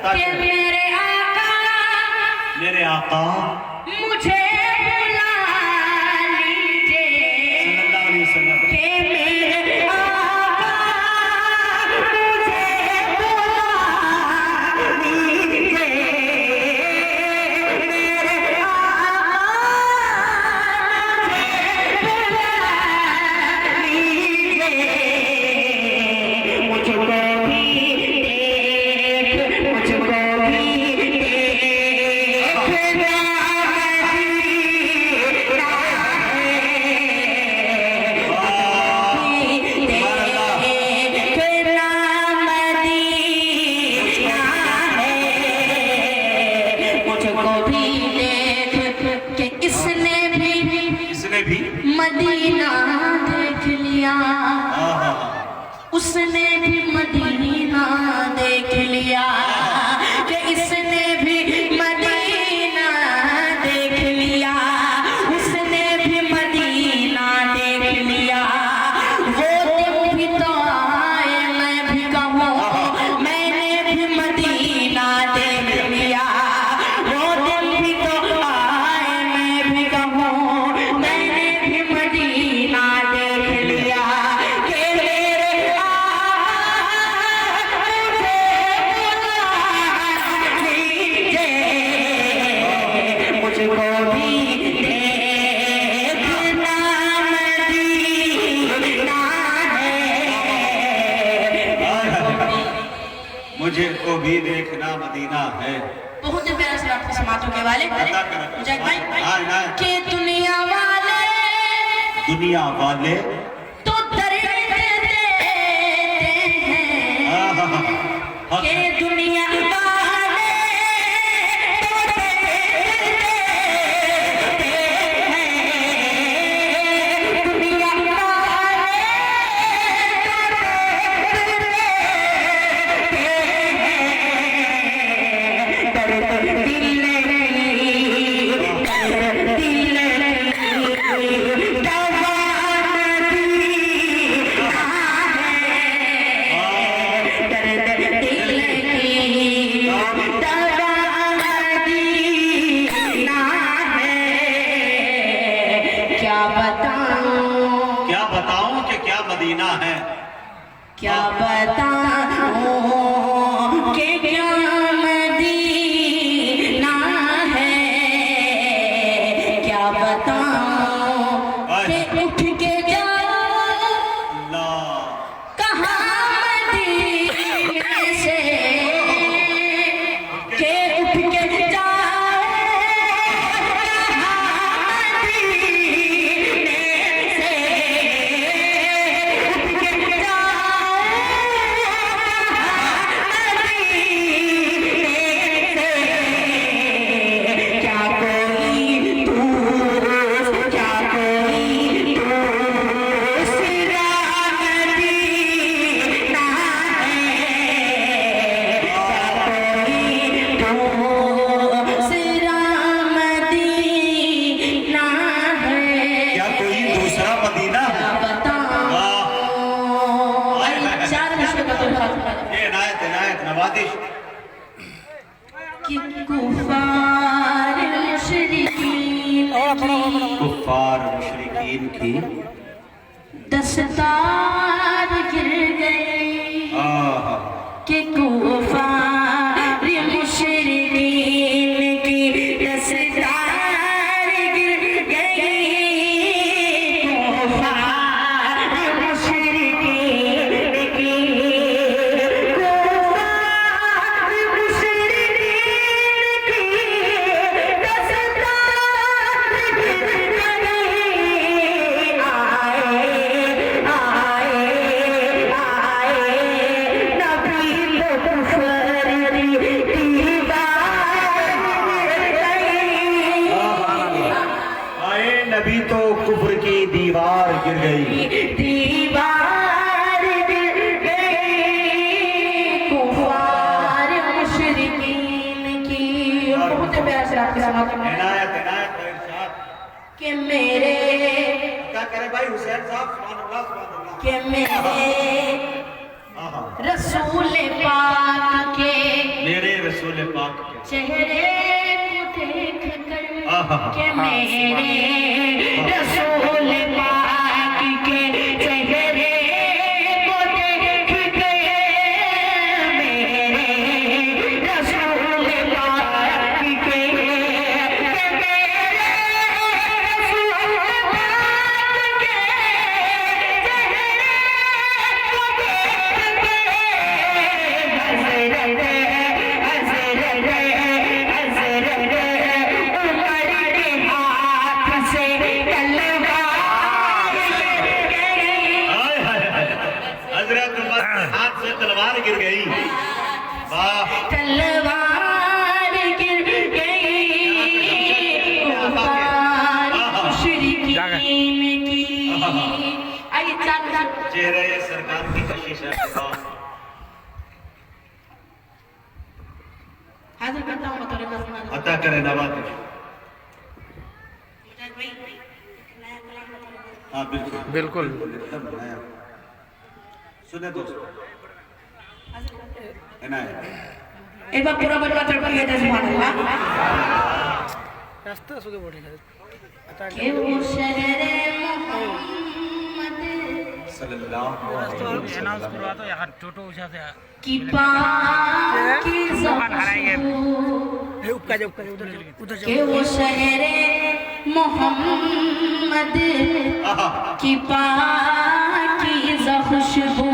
کہ میرے آقا مجھے بلا لیجئے صلی اللہ علیہ وسلم کہ میرے آقا مجھے بلا لیجئے میرے آقا مجھے بلا لیجئے مجھ کو بھی دیکھ مجھ کو بھی مدینہ دیکھ لیا اس نے بھی مدینہ دیکھ لیا کہ اس نے بھی مدینہ دیکھ لیا اس نے بھی مدینہ دیکھ لیا وہ دن بھی تو آئے میں بھی کہوں میں نے بھی مدینہ دیکھ لیا وہ دن بھی تو آئے میں بھی کہوں میں نے بھی مدینہ دیکھ لیا کہ میرے مجھ کو بھی دیکھنا مدینہ ہے مجھے کو بھی دیکھنا مدینہ ہے بہت پیارا سلام کے سماعتوں کے والے مجھے بھائی کہ دنیا والے تو درد دیتے ہیں کہ دنیا والے تو درد دیتے ہیں دنیا والے تو درد دیتے ہیں درد دل کیا بتاؤں کہ کیا مدینہ ہے کیا بتاؤں کہ کیا مدینہ ہے کیا بتاؤں کہ اٹھ کے جاؤں کہاں مدینے سے کہ اٹھ کے جاؤں کہاں مدینے سے اٹھ کے جاؤں کہاں مدینے سے کیا کوئی دوست کیا کوئی دوسرا مدینہ ہے کیا کوئی دوسرا مدینہ ہے کیا کوئی دوسرا مدینہ ہے یہ عنایت نوازش کہ کفار مشرکین کی دستار گر گئی کہ کفار مشرکین کی دستار گر گئی کفار مشرکین کی نبی تو کفر کی دیوار گر گئی دیوار گر گئی کفار مشرکین کی بہت پیارا سے آپ کے سماعت عنایت کہ میرے کیا کرے بھائی حسین صاحب سبحان اللہ کہ میرے رسول پاک کے میرے رسول پاک کے چہرے کو دیکھ کر کہ میرے رسول پاک کے چہرے کو دیکھ کر میرے رسول پاک کے ہاتھ سے تلوار گر گئی واہ تلوار گر گئی مشرکین کی آئیے چاند چہرے سرکار کی کشش ہے حاضر کرتا ہوں بطور خزانہ عطا کرے نوات ہاں بالکل سنے دوست ایک بار پورا بڑھوا چڑھ پر گیا سبحان اللہ راستہ سوگے بڑھے گا کہ وہ شہر محمد صلی اللہ علیہ وسلم کی پاکی زخشبو کہ وہ شہر محمد کی پاکی زخشبو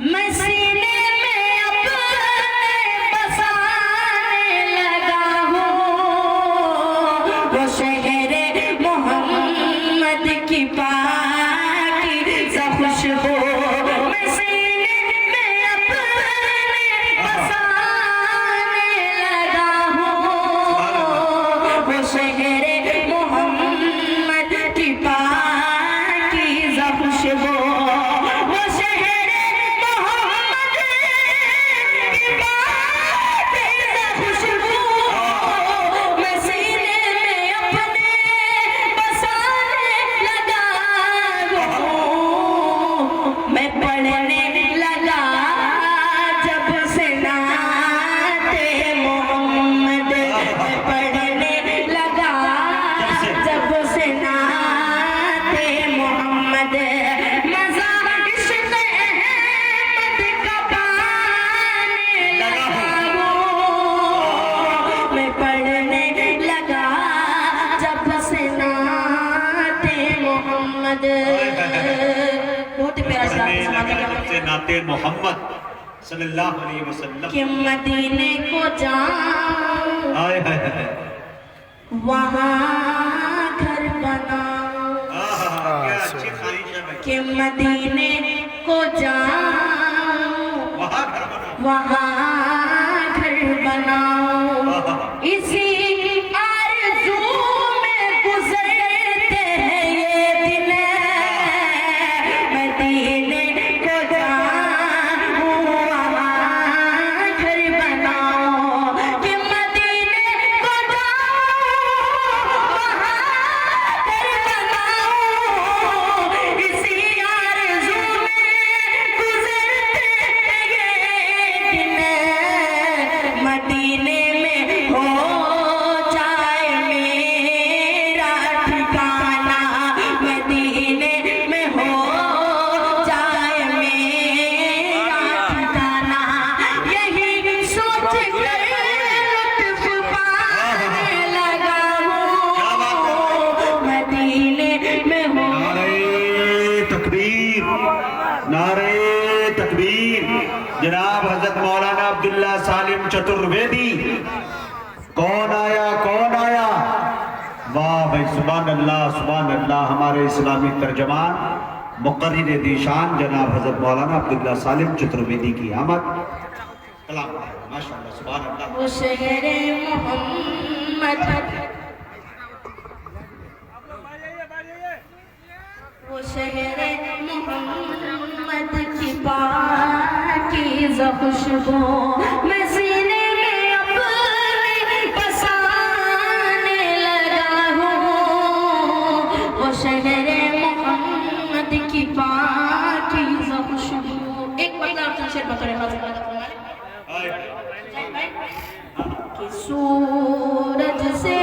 میں سینے میں اپنے بسانے لگا ہوں وہ شہر محمد کی پاکی زخشبو میں سینے میں اپنے بسانے لگا ہوں وہ شہر محمد کی پاکی زخشبو بہت پیارا نعت محمد صلی اللہ علیہ وسلم کہ مدینے کو جاؤں وہاں گھر بناؤں کہ مدینے کو جاؤں وہاں گھر بناؤں اسی آرزو میں گزرتے ہیں یہ دن مدینے کو جاؤں وہاں گھر بناؤں کہ مدینے کو جاؤں وہاں گھر بناؤں اسی آرزو میں گزرتے ہیں یہ دن مدینے میں ہو جائے میرا ٹھکانہ مدینے میں ہو جائے میرا ٹھکانہ یہی سوچ کر لطف پانے لگا ہوں مدینے میں ہو نعرہ تکبیر جناب حضرت مولانا عبداللہ سالم چترویدی کون آیا واہ بھائی سبحان اللہ ہمارے اسلامی ترجمان مقرر دیشان جناب حضرت مولانا عبداللہ سالم چترویدی کی آمد کلام ماشاءاللہ سبحان اللہ وہ شہر محمد وہ شہر محمد کی پاکی خوشبو میں سینے میں اپنے بسانے لگا ہوں وہ شہر محمد کی پاکی خوشبو ایک بار شیر بطور سورج سے